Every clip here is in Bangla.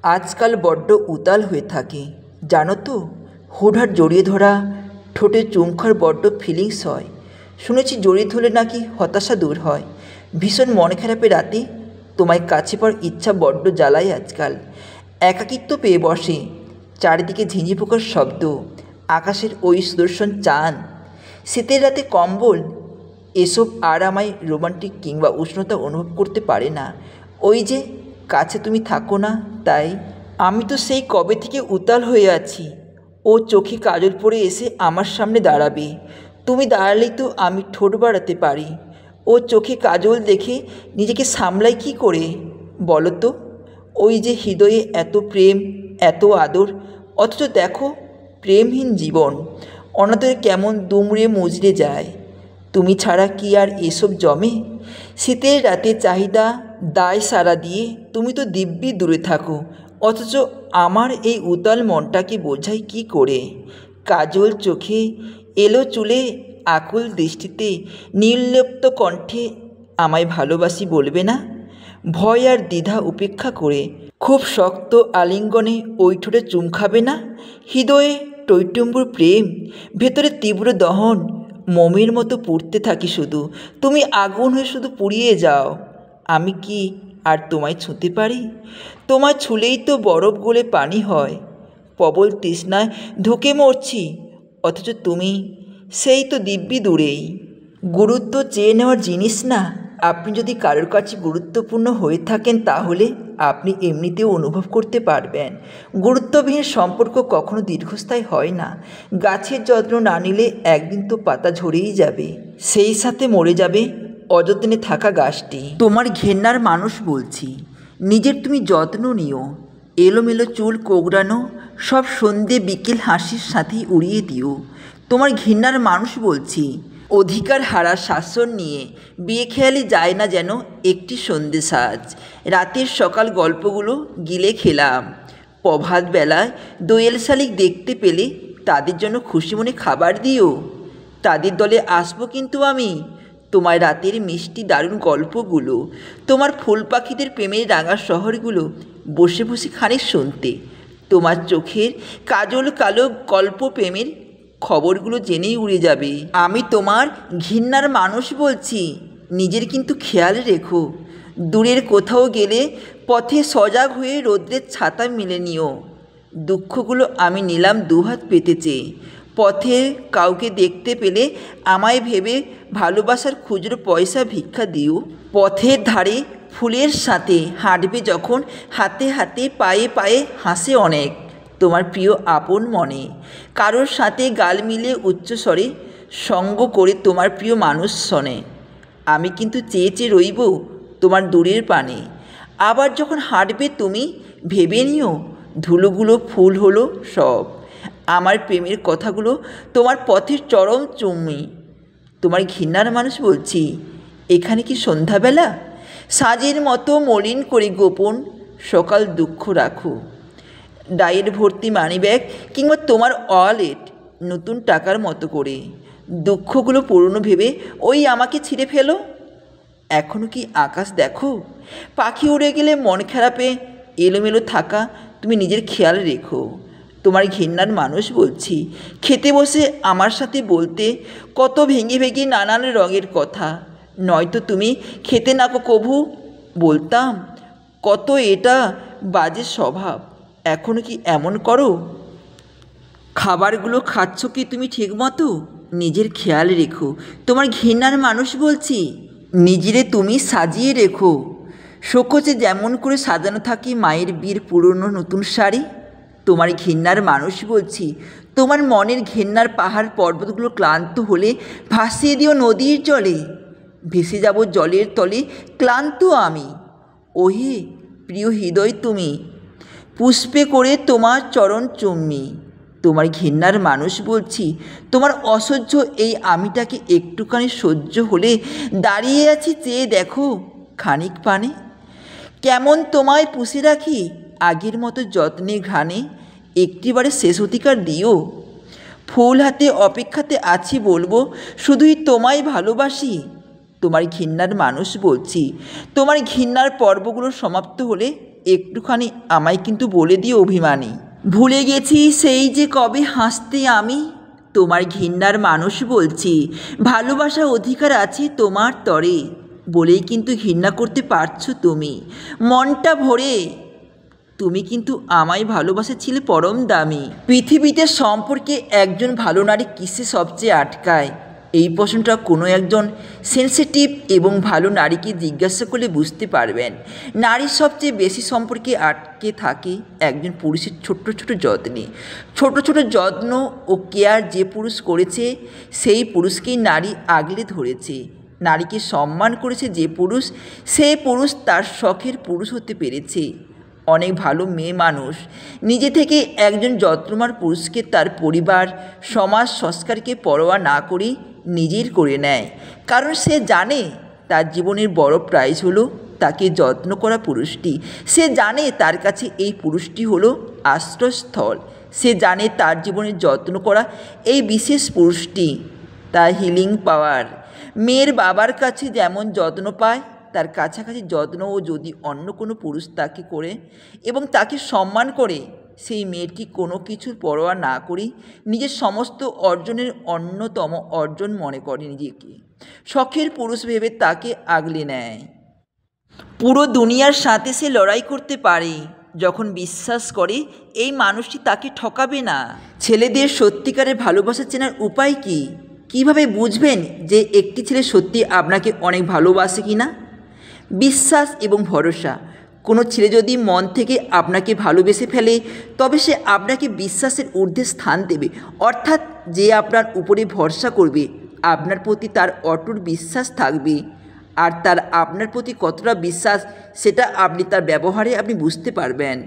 আজকাল বড্ড উতাল হয়ে থাকে জানো তো। হুটহাট জড়িয়ে ধরা, ঠোঁটে চুমখার বড্ড ফিলিংস হয়। শুনেছি জড়িয়ে ধরলে নাকি হতাশা দূর হয়। ভীষণ মন খারাপের রাতে তোমায় কাছে পাওয়ার ইচ্ছা বড্ড জ্বালায় আজকাল। একাকিত্ব পেয়ে বসে, চারিদিকে ঝিঁঝি পোকার শব্দ, আকাশের ওই সুদর্শন চাঁদ, শীতের রাতে কম্বল, এসব আর আমায় রোমান্টিক কিংবা উষ্ণতা অনুভব করতে পারে না। ওই যে কাছে তুমি থাকো না, তাই আমি তো সেই কবে থেকে উতাল হয়ে আছি। ও চোখে কাজল পরে এসে আমার সামনে দাঁড়াবে, তুমি দাঁড়ালেই তো আমি ঠোঁট বাড়াতে পারি। ও চোখে কাজল দেখে নিজেকে সামলাই কি করে বলো তো। ওই যে হৃদয়ে এত প্রেম, এত আদর, অথচ দেখো প্রেমহীন জীবন অনাদরে কেমন দুমড়ে মুচড়ে যায়। তুমি ছাড়া কি আর এসব জমে? শীতের রাতে চাহিদা দায় সারা দিয়ে তুমি তো দিব্যি দূরে থাকো, অথচ আমার এই উতাল মনটাকে বোঝাই কি করে? কাজল চোখে, এলো চুলে, আকুল দৃষ্টিতে, নির্লিপ্ত কণ্ঠে আমায় ভালোবাসি বলবে না? ভয় আর দ্বিধা উপেক্ষা করে খুব শক্ত আলিঙ্গনে ওই ঠোঁটে চুম খাবে না? হৃদয়ে টইটুম্বুর প্রেম, ভেতরে তীব্র দহন, মোমের মতো পুড়তে থাকি শুধু। তুমি আগুন হয়ে শুধু পুড়িয়ে যাও। আমি কি আর তোমায় ছুঁতে পারি? তোমায় ছুলেই তো বরফ গলে পানি হয়। প্রবল তৃষ্ণায় ধুকে মরছি, অথচ তুমি সেই তো দিব্যি দূরেই। গুরুত্ব চেয়ে নেওয়ার জিনিস না। আপনি যদি কারোর কাছে গুরুত্বপূর্ণ হয়ে থাকেন তাহলে আপনি এমনিতেও অনুভব করতে পারবেন। গুরুত্ববিহীন সম্পর্ক কখনো দীর্ঘস্থায়ী হয় না। গাছের যত্ন না নিলে একদিন তো পাতা ঝরেই যাবে, সেই সাথে মরে যাবে অযত্নে থাকা গাছটি। তোমার ঘেন্নার মানুষ বলছি, নিজের তুমি যত্ন নিও। এলোমেলো চুল কোঁকড়ানো সব সন্ধে বিকেল হাসির সাথেই উড়িয়ে দিও। তোমার ঘেন্নার মানুষ বলছি, অধিকার হারার শাসন নিয়ে বিয়ে খেয়ালে যায় না যেন একটি সন্ধে সাজ। রাতের সকাল গল্পগুলো গিলে খেলাম। প্রভাত বেলায় দোয়েল শালিক দেখতে পেলে তাদের জন্য খুশি মনে খাবার দিও। তাদের দলে আসবো কিন্তু আমি। তোমার রাতের মিষ্টি দারুণ গল্পগুলো, তোমার ফুল পাখিদের প্রেমের রাঙা শহরগুলো বসে বসে খানিক শুনতে। তোমার চোখের কাজল কালো গল্প প্রেমের খবরগুলো জেনেই উড়ে যাবে। আমি তোমার ঘৃণার মানুষ বলছি, নিজের কিন্তু খেয়াল রেখো। দূরের কোথাও গেলে পথে সজাগ হয়ে রৌদ্রের ছাতা মিলে নিও। দুঃখগুলো আমি নিলাম দুহাত পেতে চেয়ে। পথে কাউকে দেখতে পেলে আমায় ভেবে ভালোবাসার খুচরো পয়সা ভিক্ষা দিও। পথের ধারে ফুলের সাথে হাঁটবে যখন, হাতে হাতে পায়ে পায়ে হাসে অনেক তোমার প্রিয় আপন মনে। কারোর সাথে গাল মিলিয়ে উচ্চস্বরে সঙ্গ করে তোমার প্রিয় মানুষ শোনে। আমি কিন্তু চেয়ে চেয়ে রইব তোমার দূরের পানে। আবার যখন হাঁটবে তুমি ভেবে নিও, ধুলোগুলো ফুল হলো সব। আমার প্রেমের কথাগুলো তোমার পথের চরম চুম্মি। তোমার ঘৃণার মানুষ বলছি, এখানে কি সন্ধ্যাবেলা? সাজের মতো মলিন করে গোপন সকাল দুঃখ রাখো। ডায়ের ভর্তি মানিব্যাগ কিংবা তোমার ওয়ালেট নতুন টাকার মতো করে। দুঃখগুলো পুরনো ভেবে ওই আমাকে ছিঁড়ে ফেলো। এখনও কি আকাশ দেখো? পাখি উড়ে গেলে মন খারাপে এলোমেলো থাকা তুমি নিজের খেয়াল রেখো। তোমার ঘেন্নার মানুষ বলছি, খেতে বসে আমার সাথে বলতে কত ভেঙে ভেঙে নানান রঙের কথা। নয়তো তুমি খেতে নাকো কভু, বলতাম কত এটা বাজে স্বভাব। এখনও কি এমন করো? খাবারগুলো খাচ্ছ কি তুমি ঠিক মতো? নিজের খেয়াল রেখো। তোমার ঘৃণার মানুষ বলছি, নিজেরে তুমি সাজিয়ে রেখো। শোকজে যেমন করে সাজানো থাকে মায়ের বিয়ের পুরনো নতুন শাড়ি। তোমার ঘেন্নার মানুষ বলছি, তোমার মনের ঘেন্নার পাহাড় পর্বতগুলো ক্লান্ত হলে ভাসিয়ে দিও নদীর জলে। ভেসে যাব জলের তলে ক্লান্ত আমি। ওহে প্রিয় হৃদয় তুমি, পুষ্পে করে তোমার চরণ চুম্মি। তোমার ঘেন্নার মানুষ বলছি, তোমার অসহ্য এই আমিটাকে একটুখানি সহ্য হলে দাঁড়িয়ে আছি চেয়ে দেখো খানিক পানে। কেমন তোমায় পুষে রাখি আগের মতো যত্নে ঘ্রাণে, একটিবারে শেষ অধিকার দিও। ফুল হাতে অপেক্ষাতে আছি বলবো শুধুই তোমায় ভালোবাসি। তোমার ঘৃণার মানুষ বলছি, তোমার ঘৃণার পর্বগুলো সমাপ্ত হলে একটুখানি আমায় কিন্তু বলে দিও অভিমানী। ভুলে গেছি সেই যে কবে হাসতে আমি, তোমার ঘৃণার মানুষ বলছি, ভালোবাসার অধিকার আছে তোমার তরে, বলেই কিন্তু ঘৃণা করতে পারছো তুমি মনটা ভরে। তুমি কিন্তু আমায় ভালোবাসেছিলে পরম দামি। পৃথিবীতে সম্পর্কে একজন ভালো নারী কিসে সবচেয়ে আটকায়? এই প্রশ্নটা কোনো একজন সেনসিটিভ এবং ভালো নারীকে জিজ্ঞাসা করলে বুঝতে পারবেন। নারীর সবচেয়ে বেশি সম্পর্কে আটকে থাকে একজন পুরুষের ছোট্ট ছোট যত্নে। ছোট ছোট যত্ন ও কেয়ার যে পুরুষ করেছে সেই পুরুষকেই নারী আগলে ধরেছে। নারীকে সম্মান করেছে যে পুরুষ, সেই পুরুষ তার শখের পুরুষ হতে পেরেছে। অনেক ভালো মেয়ে মানুষ নিজে থেকে একজন যত্নবান পুরুষকে তার পরিবার, সমাজ, সংস্কারকে পরোয়া না করে নিজের করে নেয়, কারণ সে জানে তার জীবনের বড় প্রাইজ হলো তাকে যত্ন করা পুরুষটি। সে জানে তার কাছে এই পুরুষটি হলো আশ্রয়স্থল। সে জানে তার জীবনের যত্ন করা এই বিশেষ পুরুষটি তার হিলিং পাওয়ার। মেয়ের বাবার কাছে যেমন যত্ন পায়, তার কাছাকাছি যত্নও যদি অন্য কোনো পুরুষ তাকে করে এবং তাকে সম্মান করে, সেই মেয়েটি কোনো কিছুর পরোয়া না করে নিজের সমস্ত অর্জনের অন্যতম অর্জন মনে করে নিজেকে শখের পুরুষ ভেবে তাকে আগলে নেয়। পুরো দুনিয়ার সাথে সে লড়াই করতে পারে যখন বিশ্বাস করে এই মানুষটি তাকে ঠকাবে না। ছেলেদের সত্যিকারের ভালোবাসা চেনার উপায় কী? কীভাবে বুঝবেন যে একটি ছেলে সত্যি আপনাকে অনেক ভালোবাসে কি না? বিশ্বাস এবং ভরসা। কোনো ছেলে যদি মন থেকে আপনাকে ভালোবেসে ফেলে, তবে সে আপনাকে বিশ্বাসের ঊর্ধ্বে স্থান দেবে। অর্থাৎ যে আপনার উপরে ভরসা করবে, আপনার প্রতি তার অটুট বিশ্বাস থাকবে। আর তার আপনার প্রতি কতটা বিশ্বাস সেটা আপনি তার ব্যবহারে আপনি বুঝতে পারবেন।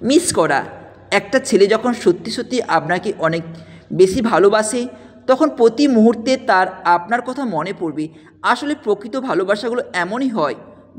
মিস করা। একটা ছেলে যখন সত্যি সত্যি আপনাকে অনেক বেশি ভালোবাসে, তখন প্রতি মুহূর্তে তার আপনার কথা মনে পড়বে। আসলে প্রকৃত ভালোবাসাগুলো এমনই হয়,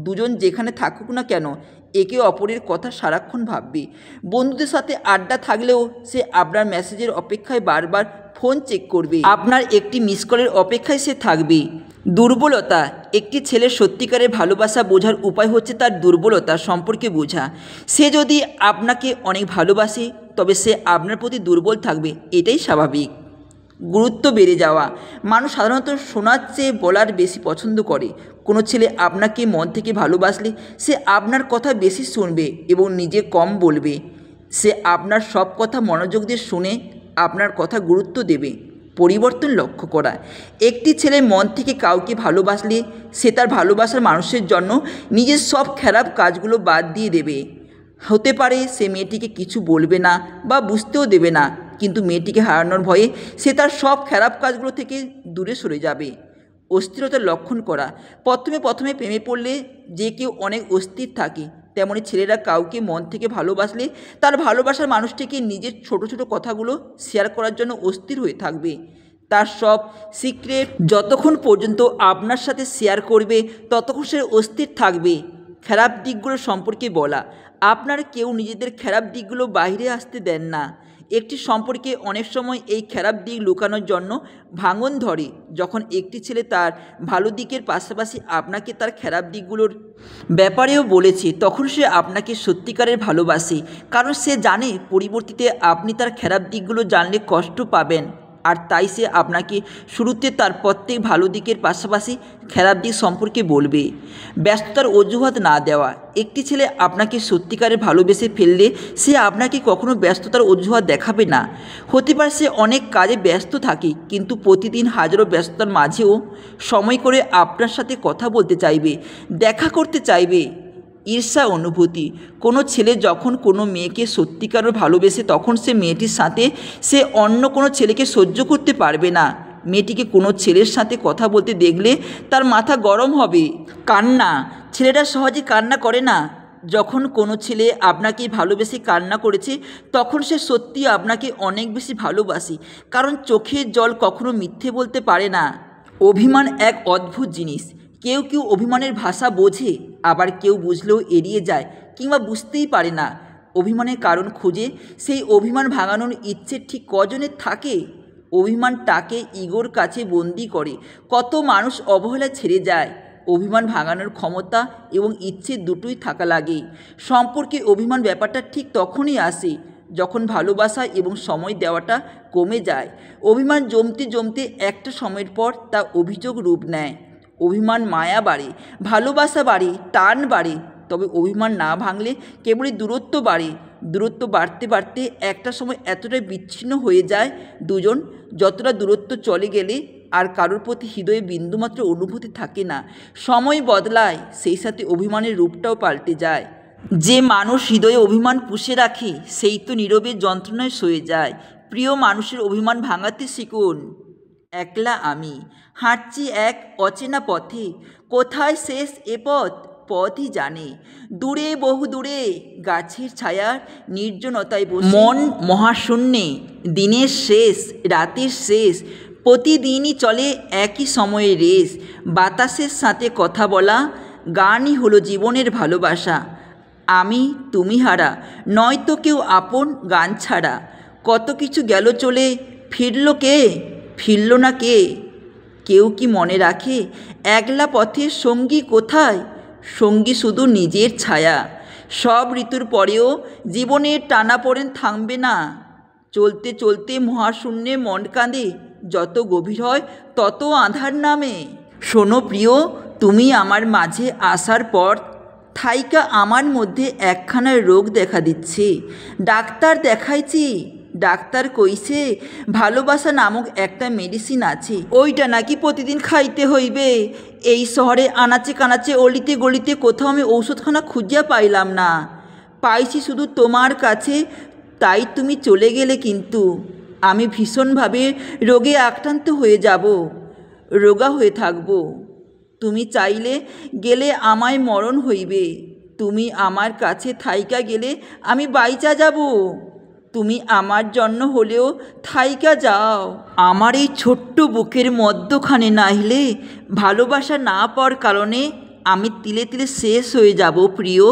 দুজন যেখানে থাকুক না কেন একে অপরের কথা সারাক্ষণ ভাববে। বন্ধুদের সাথে আড্ডা থাকলেও সে আপনার মেসেজের অপেক্ষায় বারবার ফোন চেক করবে, আপনার একটি মিস কলের অপেক্ষায় সে থাকবে। দুর্বলতা। একটি ছেলের সত্যিকারের ভালোবাসা বোঝার উপায় হচ্ছে তার দুর্বলতা সম্পর্কে বোঝা। সে যদি আপনাকে অনেক ভালোবাসে, তবে সে আপনার প্রতি দুর্বল থাকবে, এটাই স্বাভাবিক। গুরুত্ব বেড়ে যাওয়া। মানুষ সাধারণত শোনার চেয়ে বলার বেশি পছন্দ করে। কোনো ছেলে আপনাকে মন থেকে ভালোবাসলে সে আপনার কথা বেশি শুনবে এবং নিজে কম বলবে। সে আপনার সব কথা মনোযোগ দিয়ে শুনে আপনার কথা গুরুত্ব দেবে। পরিবর্তন লক্ষ্য করা। একটি ছেলে মন থেকে কাউকে ভালোবাসলে সে তার ভালোবাসার মানুষের জন্য নিজের সব খারাপ কাজগুলো বাদ দিয়ে দেবে। হতে পারে সে মেয়েটিকে কিছু বলবে না বা বুঝতেও দেবে না, কিন্তু মেয়েটিকে হারানোর ভয়ে সে তার সব খারাপ কাজগুলো থেকে দূরে সরে যাবে। অস্থিরতার লক্ষণ করা। প্রথমে প্রেমে পড়লে যে কেউ অনেক অস্থির থাকে, তেমনি ছেলেরা কাউকে মন থেকে ভালোবাসলে তার ভালোবাসার মানুষটিকে নিজের ছোট ছোট কথাগুলো শেয়ার করার জন্য অস্থির হয়ে থাকবে। তার সব সিক্রেট যতক্ষণ পর্যন্ত আপনার সাথে শেয়ার করবে ততক্ষণ সে অস্থির থাকবে। খারাপ দিকগুলো সম্পর্কে বলা। আপনার কেউ নিজেদের খারাপ দিকগুলো বাইরে আসতে দেন না। একটি সম্পর্কে অনেক সময় এই খারাপ দিক লুকানোর জন্য ভাঙন ধরে। যখন একটি ছেলে তার ভালো দিকের পাশাপাশি আপনাকে তার খারাপ দিকগুলোর ব্যাপারেও বলেছে, তখন সে আপনাকে সত্যিকারের ভালোবাসে, কারণ সে জানে পরিবর্তিতে আপনি তার খারাপ দিকগুলো জানলে কষ্ট পাবেন। আর তাই সে আপনাকে শুরুতে তার প্রত্যেক ভালো দিকের পাশাপাশি খারাপ দিক সম্পর্কে বলবে। ব্যস্ততার অজুহাত না দেওয়া। একটি ছেলে আপনাকে সত্যিকারের ভালোবেসে ফেললে সে আপনাকে কখনো ব্যস্ততার অজুহাত দেখাবে না। হতে পারে সে অনেক কাজে ব্যস্ত থাকে, কিন্তু প্রতিদিন হাজারো ব্যস্ততার মাঝেও সময় করে আপনার সাথে কথা বলতে চাইবে, দেখা করতে চাইবে। ঈর্ষা অনুভূতি। কোনো ছেলে যখন কোনো মেয়েকে সত্যিকারের ভালোবেসে, তখন সে মেয়েটির সাথে সে অন্য কোনো ছেলেকে সহ্য করতে পারবে না। মেয়েটিকে কোনো ছেলের সাথে কথা বলতে দেখলে তার মাথা গরম হবে। কান্না। ছেলেরা সহজে কান্না করে না। যখন কোনো ছেলে আপনাকে ভালোবেসে কান্না করেছে, তখন সে সত্যি আপনাকে অনেক বেশি ভালোবাসে, কারণ চোখের জল কখনো মিথ্যে বলতে পারে না। অভিমান এক অদ্ভুত জিনিস। কেউ কেউ অভিমানের ভাষা বোঝে, আবার কেউ বুঝলেও এড়িয়ে যায় কিংবা বুঝতেই পারে না। অভিমানের কারণ খুঁজে সেই অভিমান ভাঙানোর ইচ্ছে ঠিক কজনের থাকে? অভিমানটাকে ইগোর কাছে বন্দি করে কত মানুষ অবহেলা ছেড়ে যায়। অভিমান ভাঙানোর ক্ষমতা এবং ইচ্ছে দুটোই থাকা লাগে। সম্পর্কে অভিমান ব্যাপারটা ঠিক তখনই আসে যখন ভালোবাসা এবং সময় দেওয়াটা কমে যায়। অভিমান জমতে জমতে একটা সময়ের পর তা অভিযোগ রূপ নেয়। অভিমান মায়া বাড়ে, ভালোবাসা বাড়ে, টান বাড়ে। তবে অভিমান না ভাঙলে কেবলই দূরত্ব বাড়ে। দূরত্ব বাড়তে বাড়তে একটা সময় এতটাই বিচ্ছিন্ন হয়ে যায় দুজন, যতটা দূরত্ব চলে গেলে আর কারোর প্রতি হৃদয়ে বিন্দুমাত্র অনুভূতি থাকে না। সময় বদলায়, সেই সাথে অভিমানের রূপটাও পাল্টে যায়। যে মানুষ হৃদয়ে অভিমান পুষে রাখে সেই তো নীরবে যন্ত্রণায় সয়ে যায়। প্রিয় মানুষের অভিমান ভাঙাতে শিখুন। একলা আমি হাঁটছি এক অচেনা পথে, কোথায় শেষ এ পথ পথই জানে। দূরে বহু দূরে গাছের ছায়ার নির্জনতায় বসে মন মহাশূন্যে, দিনের শেষ রাতের শেষ, প্রতিদিনই চলে একই সময়ে রেস। বাতাসের সাথে কথা বলা, গানই হলো জীবনের ভালোবাসা। আমি তুমি হারা, নয়তো কেউ আপন গান ছাড়া। কত কিছু গেল চলে, ফিরল কে, ফিরল না কে? কেউ কি মনে রাখে একলা পথের সঙ্গী কোথায়? সঙ্গী শুধু নিজের ছায়া। সব ঋতুর পরেও জীবনের টানাপোড়েন থামবে না। চলতে চলতে মহাশূন্যে মন কাঁদে, যত গভীর হয় তত আঁধার নামে। শোনো প্রিয়, তুমি আমার মাঝে আসার পর থাইকা আমার মধ্যে একখানা রোগ দেখা দিচ্ছে। ডাক্তার দেখাইছি, ডাক্তার কইছে ভালোবাসা নামক একটা মেডিসিন আছে, ওইটা নাকি প্রতিদিন খাইতে হইবে। এই শহরে আনাচে কানাচে অলিতে গলিতে কোথাও আমি ঔষধখানা খুঁজিয়া পাইলাম না, পাইছি শুধু তোমার কাছে। তাই তুমি চলে গেলে কিন্তু আমি ভীষণভাবে রোগে আক্রান্ত হয়ে যাব, রোগা হয়ে থাকব। তুমি চাইলে গেলে আমায় মরণ হইবে, তুমি আমার কাছে থাইকা গেলে আমি বাইচা যাব। তুমি আমার জন্য হলেও থাইকা যাও। আমার এই ছোট্ট বুকের মধ্যখানে নাইলে ভালোবাসা না পাওয়ার কারণে আমি তিলে তিলে শেষ হয়ে যাব প্রিয়।